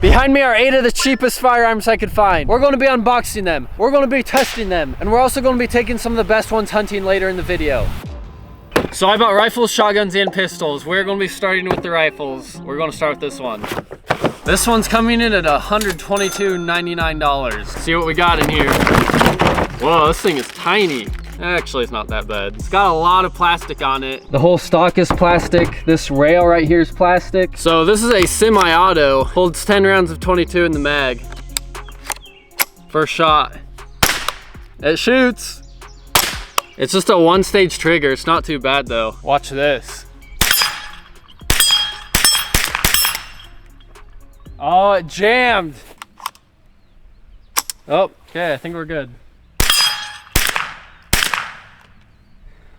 Behind me are 8 of the cheapest firearms I could find. We're going to be unboxing them. We're going to be testing them. And we're also going to be taking some of the best ones hunting later in the video. So I bought rifles, shotguns, and pistols. We're going to be starting with the rifles. We're going to start with this one. This one's coming in at $122.99. See what we got in here. Whoa, this thing is tiny. Actually, it's not that bad. It's got a lot of plastic on it. The whole stock is plastic. This rail right here is plastic. So this is a semi-auto. Holds 10 rounds of 22 in the mag. First shot. It shoots. It's just a one-stage trigger. It's not too bad though. Watch this. Oh, it jammed. Oh, okay, I think we're good.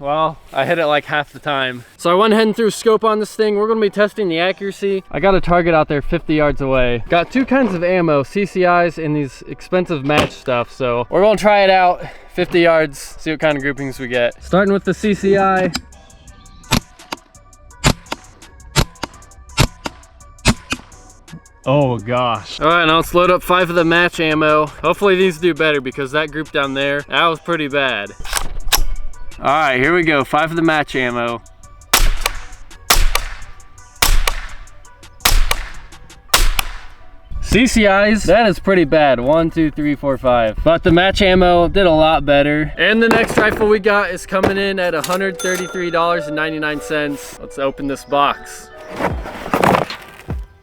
Well, I hit it like half the time. So I went ahead and threw a scope on this thing. We're gonna be testing the accuracy. I got a target out there 50 yards away. Got 2 kinds of ammo, CCIs and these expensive match stuff. So we're gonna try it out, 50 yards, see what kind of groupings we get. Starting with the CCI. Oh gosh. All right, now let's load up 5 of the match ammo. Hopefully these do better because that group down there, that was pretty bad. All right, here we go. 5 of the match ammo. CCIs, that is pretty bad. 1, 2, 3, 4, 5. But the match ammo did a lot better. And the next rifle we got is coming in at $133.99. Let's open this box.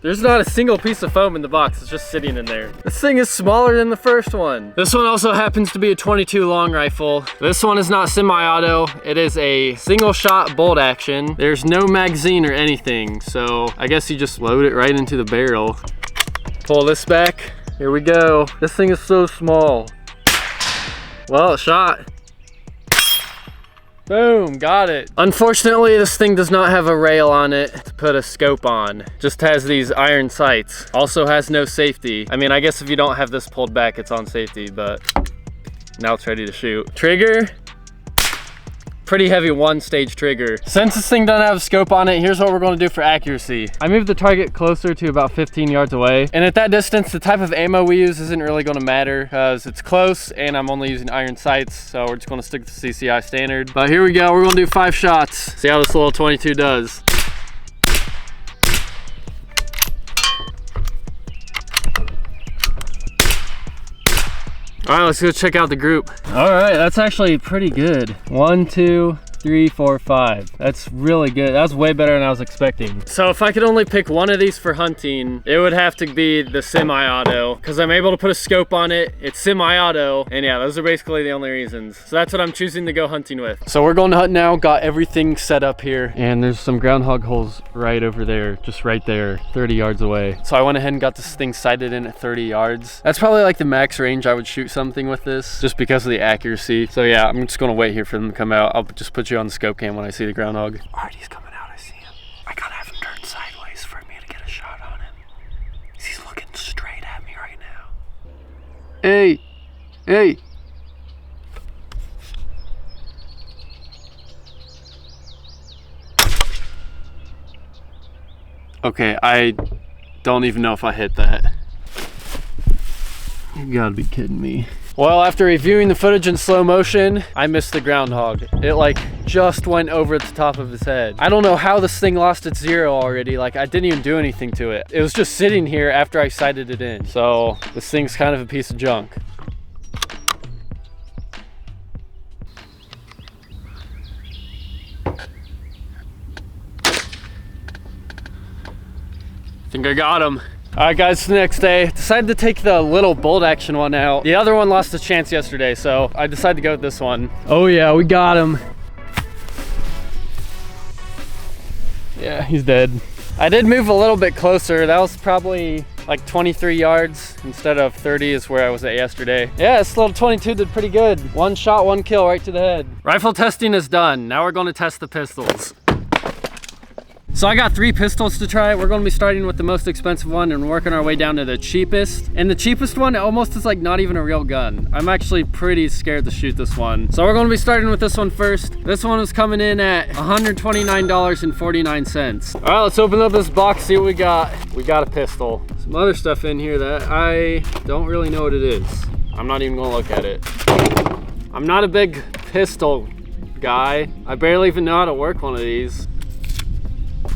There's not a single piece of foam in the box, it's just sitting in there. This thing is smaller than the first one. This one also happens to be a 22 long rifle. This one is not semi-auto, it is a single shot bolt action. There's no magazine or anything, so I guess you just load it right into the barrel. Pull this back, here we go. This thing is so small. Well, it shot. Boom, got it. Unfortunately, this thing does not have a rail on it to put a scope on. Just has these iron sights. Also has no safety. I mean, I guess if you don't have this pulled back, it's on safety, but now it's ready to shoot. Trigger, pretty heavy one-stage trigger. Since this thing doesn't have a scope on it, here's what we're gonna do for accuracy. I moved the target closer to about 15 yards away. And at that distance, the type of ammo we use isn't really gonna matter because it's close and I'm only using iron sights. So we're just gonna stick to the CCI standard. But here we go, we're gonna do 5 shots. See how this little 22 does. All right, let's go check out the group. All right, that's actually pretty good. 1, 2, 3, 4, 5. That's really good. That's way better than I was expecting. So if I could only pick one of these for hunting, it would have to be the semi-auto because I'm able to put a scope on it. It's semi-auto, and yeah, those are basically the only reasons. So that's what I'm choosing to go hunting with. So we're going to hunt now. Got everything set up here, and there's some groundhog holes right over there, just right there, 30 yards away. So I went ahead and got this thing sighted in at 30 yards. That's probably like the max range I would shoot something with this, just because of the accuracy. So yeah, I'm just gonna wait here for them to come out. I'll just put you on the scope cam when I see the groundhog. All right, he's coming out, I see him. I gotta have him turned sideways for me to get a shot on him. He's looking straight at me right now. Hey, hey. Okay, I don't even know if I hit that. You gotta be kidding me. Well, after reviewing the footage in slow motion, I missed the groundhog. It like just went over the top of his head. I don't know how this thing lost its 0 already. Like I didn't even do anything to it. It was just sitting here after I sighted it in. So this thing's kind of a piece of junk. I think I got him. All right guys, the next day, decided to take the little bolt action one out. The other one lost a chance yesterday, so I decided to go with this one. Oh yeah, we got him. Yeah, he's dead. I did move a little bit closer. That was probably like 23 yards instead of 30 is where I was at yesterday. Yeah, this little 22 did pretty good. 1 shot, 1 kill right to the head. Rifle testing is done. Now we're gonna test the pistols. So I got 3 pistols to try. We're gonna be starting with the most expensive one and working our way down to the cheapest. And the cheapest one almost is like not even a real gun. I'm actually pretty scared to shoot this one. So we're gonna be starting with this one first. This one is coming in at $129.49. All right, let's open up this box, see what we got. We got a pistol. some other stuff in here that I don't really know what it is. I'm not even gonna look at it. I'm not a big pistol guy. I barely even know how to work one of these.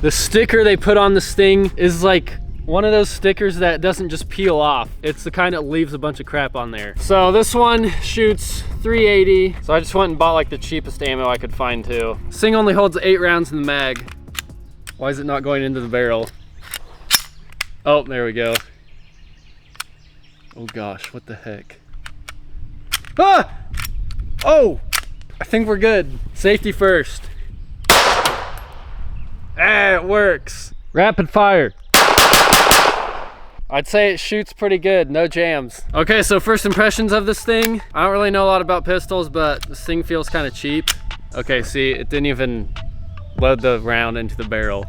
The sticker they put on this thing is like one of those stickers that doesn't just peel off. It's the kind that leaves a bunch of crap on there. So this one shoots 380. So I just went and bought like the cheapest ammo I could find too. This thing only holds 8 rounds in the mag. Why is it not going into the barrel? Oh, there we go. Oh gosh, what the heck? Ah! Oh! I think we're good. Safety first. Ah, it works. Rapid fire. I'd say it shoots pretty good, no jams. Okay, so first impressions of this thing. I don't really know a lot about pistols, but this thing feels kind of cheap. Okay, see, it didn't even load the round into the barrel.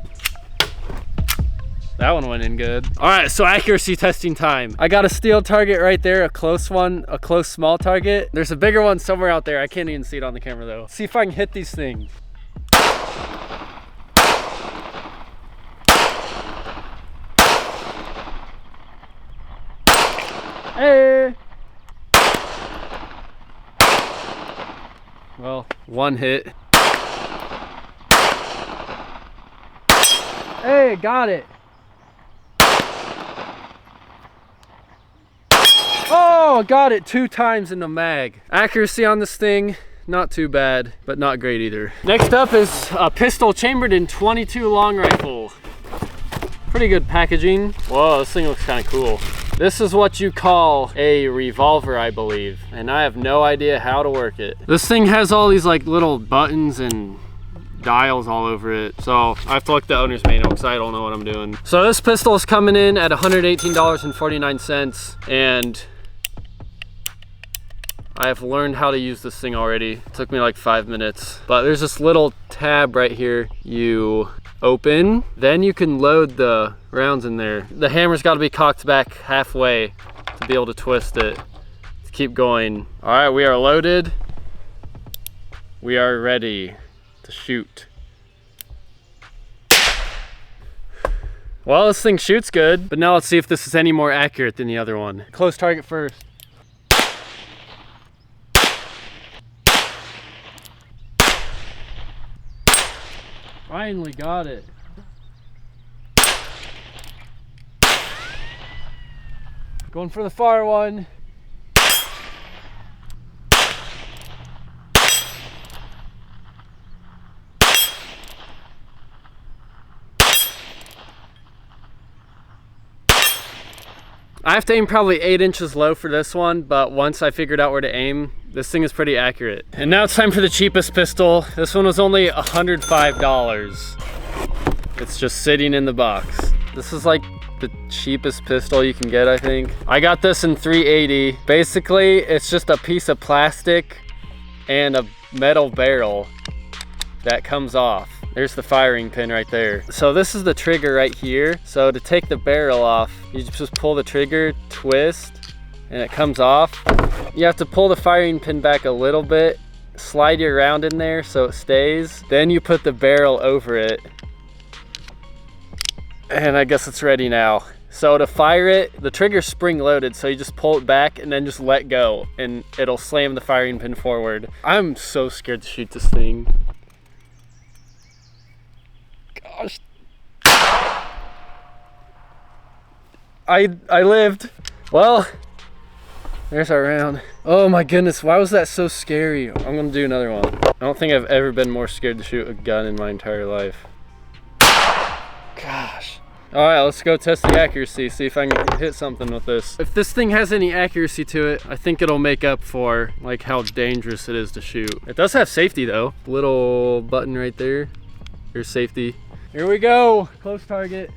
That one went in good. All right, so accuracy testing time. I got a steel target right there, a close one, a close small target. There's a bigger one somewhere out there. I can't even see it on the camera though. See if I can hit these things. Hey! Well, one hit. Hey, got it. Oh, got it 2 times in the mag. Accuracy on this thing, not too bad, but not great either. Next up is a pistol chambered in .22 long rifle. Pretty good packaging. Whoa, this thing looks kind of cool. This is what you call a revolver, I believe, and I have no idea how to work it. This thing has all these like little buttons and dials all over it, so I have to look at the owner's manual because I don't know what I'm doing. So this pistol is coming in at $118.49, and I have learned how to use this thing already. It took me like 5 minutes, but there's this little tab right here you open, then you can load the rounds in there. The hammer's got to be cocked back halfway to be able to twist it to keep going. All right, we are loaded. We are ready to shoot. Well, this thing shoots good, but now let's see if this is any more accurate than the other one. Close target first. Finally got it. Going for the far one. I have to aim probably 8 inches low for this one, but once I figured out where to aim, this thing is pretty accurate. And now it's time for the cheapest pistol. This one was only $105. It's just sitting in the box. This is like the cheapest pistol you can get, I think. I got this in $380. Basically, it's just a piece of plastic and a metal barrel that comes off. There's the firing pin right there. So this is the trigger right here. So to take the barrel off, you just pull the trigger, twist, and it comes off. You have to pull the firing pin back a little bit, slide your round in there so it stays. Then you put the barrel over it. And I guess it's ready now. So to fire it, the trigger's spring loaded, so you just pull it back and then just let go and it'll slam the firing pin forward. I'm so scared to shoot this thing. Gosh. I lived. Well, there's our round. Oh my goodness, why was that so scary? I'm gonna do another one. I don't think I've ever been more scared to shoot a gun in my entire life. Gosh. All right, let's go test the accuracy, see if I can hit something with this. If this thing has any accuracy to it, I think it'll make up for like how dangerous it is to shoot. It does have safety though. Little button right there. Here's safety. Here we go, close target.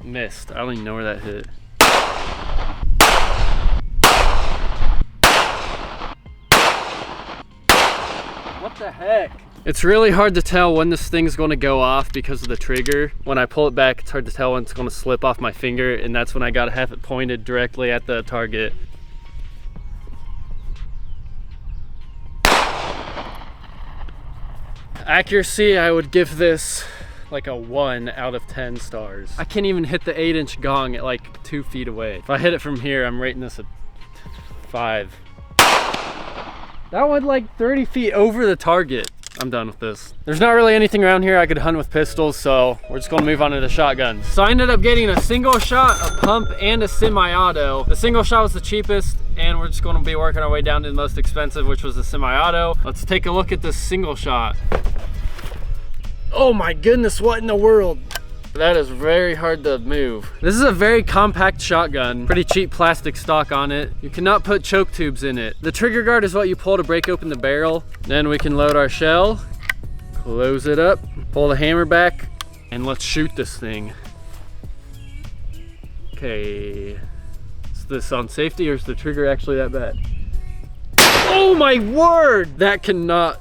Missed, I don't even know where that hit. What the heck? It's really hard to tell when this thing's going to go off because of the trigger. When I pull it back, it's hard to tell when it's going to slip off my finger, and that's when I gotta have it pointed directly at the target. Accuracy, I would give this like a 1 out of 10 stars. I can't even hit the 8-inch gong at like 2 feet away. If I hit it from here, I'm rating this a 5. That went like 30 feet over the target. I'm done with this. There's not really anything around here I could hunt with pistols, so we're just gonna move on to the shotguns. So I ended up getting a single shot, a pump, and a semi-auto. The single shot was the cheapest, and we're just gonna be working our way down to the most expensive, which was the semi-auto. Let's take a look at this single shot. Oh my goodness, what in the world? That is very hard to move. This is a very compact shotgun, pretty cheap plastic stock on it. You cannot put choke tubes in it. The trigger guard is what you pull to break open the barrel. Then we can load our shell, close it up, pull the hammer back, and let's shoot this thing. Okay, is this on safety or is the trigger actually that bad? Oh my word! That cannot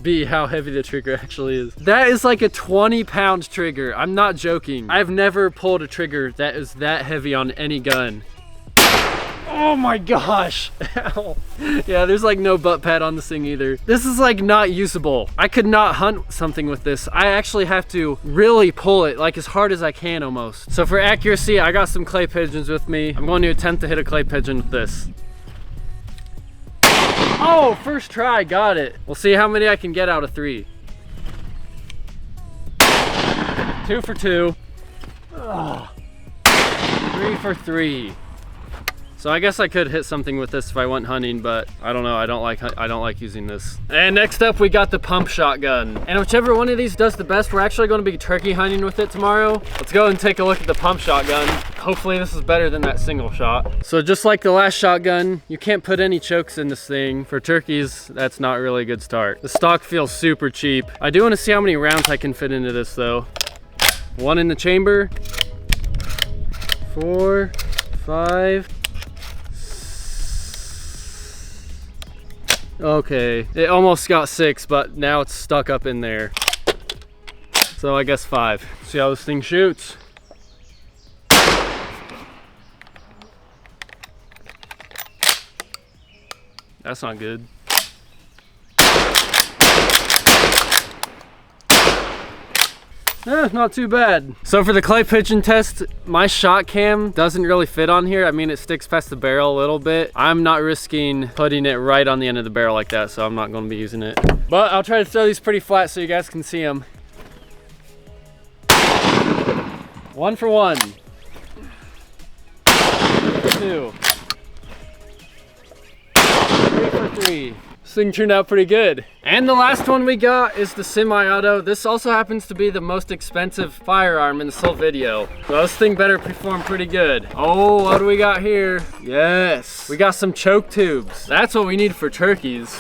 be how heavy the trigger actually is. That is like a 20-pound trigger. I'm not joking. I've never pulled a trigger that is that heavy on any gun. Oh my gosh. Ow. Yeah, there's like no butt pad on this thing either. This is like not usable. I could not hunt something with this. I actually have to really pull it like as hard as I can almost. So for accuracy, I got some clay pigeons with me. I'm going to attempt to hit a clay pigeon with this. Oh, first try, got it. We'll see how many I can get out of 3. 2 for 2. Ugh. 3 for 3. So I guess I could hit something with this if I went hunting, but I don't know. I don't like using this. And next up, we got the pump shotgun. And whichever one of these does the best, we're actually going to be turkey hunting with it tomorrow. Let's go and take a look at the pump shotgun. Hopefully this is better than that single shot. So just like the last shotgun, you can't put any chokes in this thing. For turkeys, that's not really a good start. The stock feels super cheap. I do want to see how many rounds I can fit into this though. 1 in the chamber. 4, 5. Okay, it almost got 6, but now it's stuck up in there. So I guess 5. See how this thing shoots. That's not good. Not too bad. So for the clay pigeon test, my shot cam doesn't really fit on here. I mean, it sticks past the barrel a little bit. I'm not risking putting it right on the end of the barrel like that, so I'm not going to be using it. But I'll try to throw these pretty flat so you guys can see them. 1 for 1. 2 for 2. 3 for 3. This thing turned out pretty good. And the last one we got is the semi-auto. This also happens to be the most expensive firearm in this whole video. So this thing better perform pretty good. Oh, what do we got here? Yes, we got some choke tubes. That's what we need for turkeys.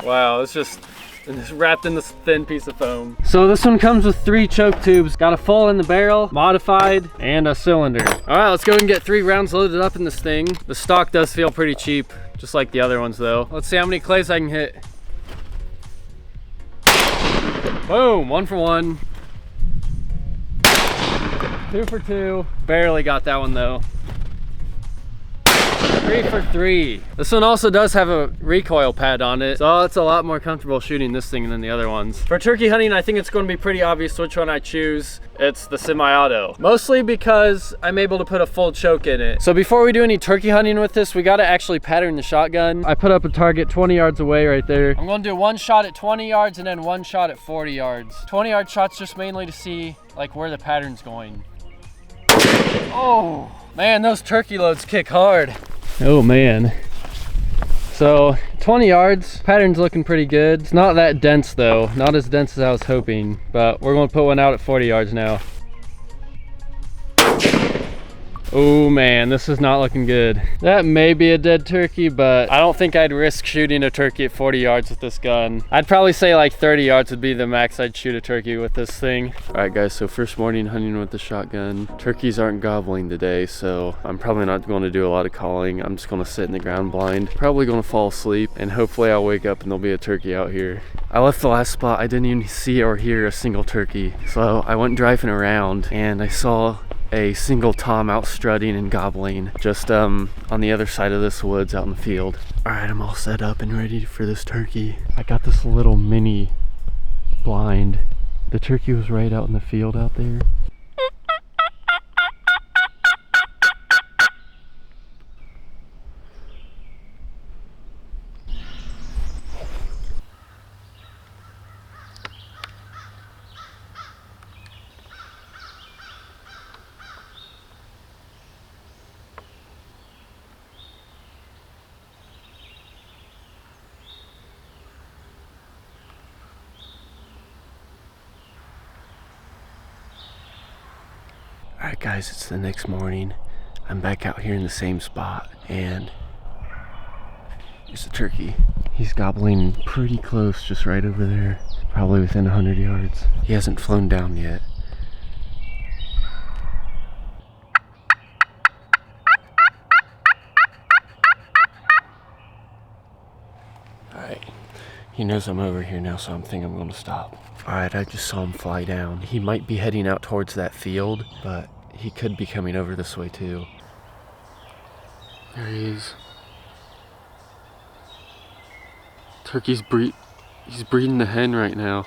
Wow, it's just wrapped in this thin piece of foam. So this one comes with 3 choke tubes. Got a full in the barrel, modified, and a cylinder. All right, let's go and get 3 rounds loaded up in this thing. The stock does feel pretty cheap, just like the other ones though. Let's see how many clays I can hit. Boom, 1 for 1. 2 for 2. Barely got that one though. 3 for 3. This one also does have a recoil pad on it, so it's a lot more comfortable shooting this thing than the other ones. For turkey hunting, I think it's going to be pretty obvious which one I choose. It's the semi-auto. Mostly because I'm able to put a full choke in it. So before we do any turkey hunting with this, we got to actually pattern the shotgun. I put up a target 20 yards away right there. I'm going to do 1 shot at 20 yards and then 1 shot at 40 yards. 20-yard shots just mainly to see like where the pattern's going. Oh, man, those turkey loads kick hard. Oh man. So 20 yards, pattern's looking pretty good. It's not that dense though, not as dense as I was hoping, but we're going to put one out at 40 yards now. Oh man, this is not looking good. That may be a dead turkey, but I don't think I'd risk shooting a turkey at 40 yards with this gun. I'd probably say like 30 yards would be the max I'd shoot a turkey with this thing. All right guys, so first morning hunting with the shotgun. Turkeys aren't gobbling today, so I'm probably not going to do a lot of calling. I'm just going to sit in the ground blind, probably going to fall asleep, and hopefully I'll wake up and there'll be a turkey out here. I left the last spot, I didn't even see or hear a single turkey. So I went driving around and I saw a single tom out strutting and gobbling just on the other side of this woods out in the field. All right, I'm all set up and ready for this turkey. I got this little mini blind The turkey was right out in the field out there. Alright guys, it's the next morning. I'm back out here in the same spot and there's a turkey. He's gobbling pretty close, just right over there. Probably within 100 yards. He hasn't flown down yet. Alright, he knows I'm over here now, so I'm thinking I'm gonna stop. Alright, I just saw him fly down. He might be heading out towards that field, but he could be coming over this way too. There he is. Turkey's he's breeding the hen right now.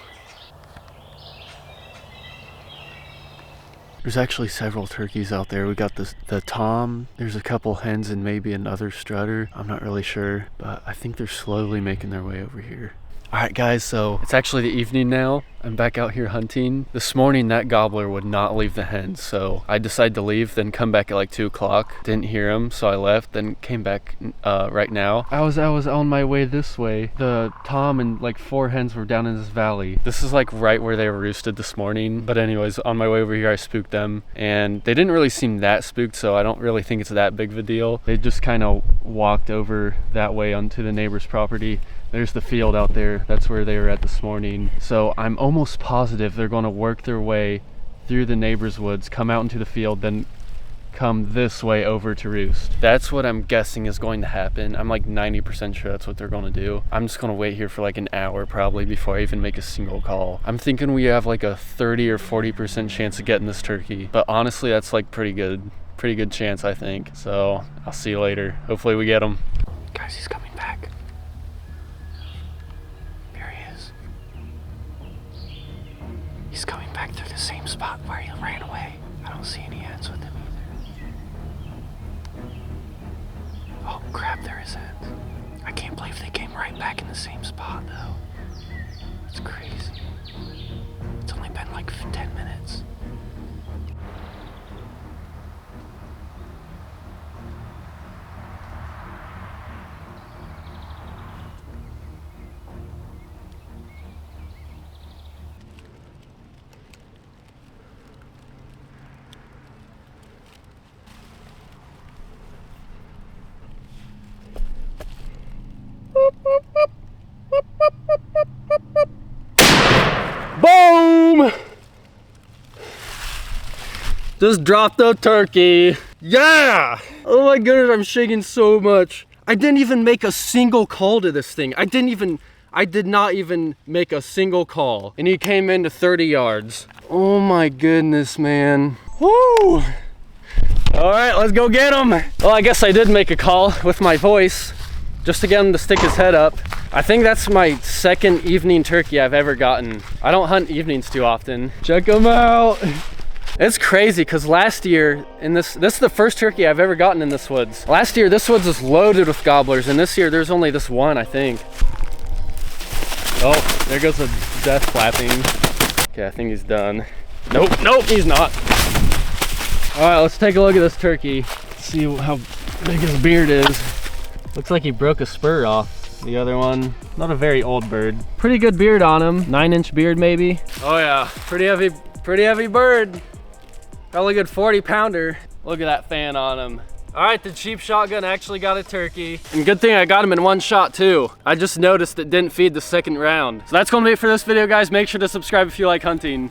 There's actually several turkeys out there. We got the tom, there's a couple hens and maybe another strutter. I'm not really sure, but I think they're slowly making their way over here. Alright guys, so it's actually the evening now. I'm back out here hunting. This morning that gobbler would not leave the hens, so I decided to leave, then come back at like 2 o'clock. Didn't hear him, so I left, then came back right now. I was on my way this way. The tom and like 4 hens were down in this valley. This is like right where they were roosted this morning. But anyways, on my way over here I spooked them, and they didn't really seem that spooked, so I don't really think it's that big of a deal. They just kind of walked over that way onto the neighbor's property. There's the field out there. That's where they were at this morning. So I'm almost positive they're going to work their way through the neighbor's woods, come out into the field, then come this way over to roost. That's what I'm guessing is going to happen. I'm like 90% sure that's what they're going to do. I'm just going to wait here for like an hour probably before I even make a single call. I'm thinking we have like a 30 or 40% chance of getting this turkey. But honestly, that's like pretty good chance, I think. So I'll see you later. Hopefully we get him. Guys, he's coming back. He's coming back through the same spot where he ran away. I don't see any hens with him either. Oh crap, there is hens. I can't believe they came right back in the same spot though. It's crazy. It's only been like 10 minutes. Boom! Just dropped the turkey. Yeah! Oh my goodness, I'm shaking so much. I didn't even make a single call to this thing. I did not even make a single call. And he came into 30 yards. Oh my goodness, man. Woo! All right, let's go get him. Well, I guess I did make a call with my voice just to get him to stick his head up. I think that's my second evening turkey I've ever gotten. I don't hunt evenings too often. Check him out. It's crazy because last year, this is the first turkey I've ever gotten in this woods. Last year, this woods was loaded with gobblers, and this year there's only this one, I think. Oh, there goes the death flapping. Okay, I think he's done. Nope, he's not. All right, let's take a look at this turkey. See how big his beard is. Looks like he broke a spur off. The other one, not a very old bird. Pretty good beard on him, 9-inch beard maybe. Oh yeah, pretty heavy bird. Probably a good 40-pounder. Look at that fan on him. All right, the cheap shotgun actually got a turkey. And good thing I got him in one shot too. I just noticed it didn't feed the second round. So that's gonna be it for this video, guys. Make sure to subscribe if you like hunting.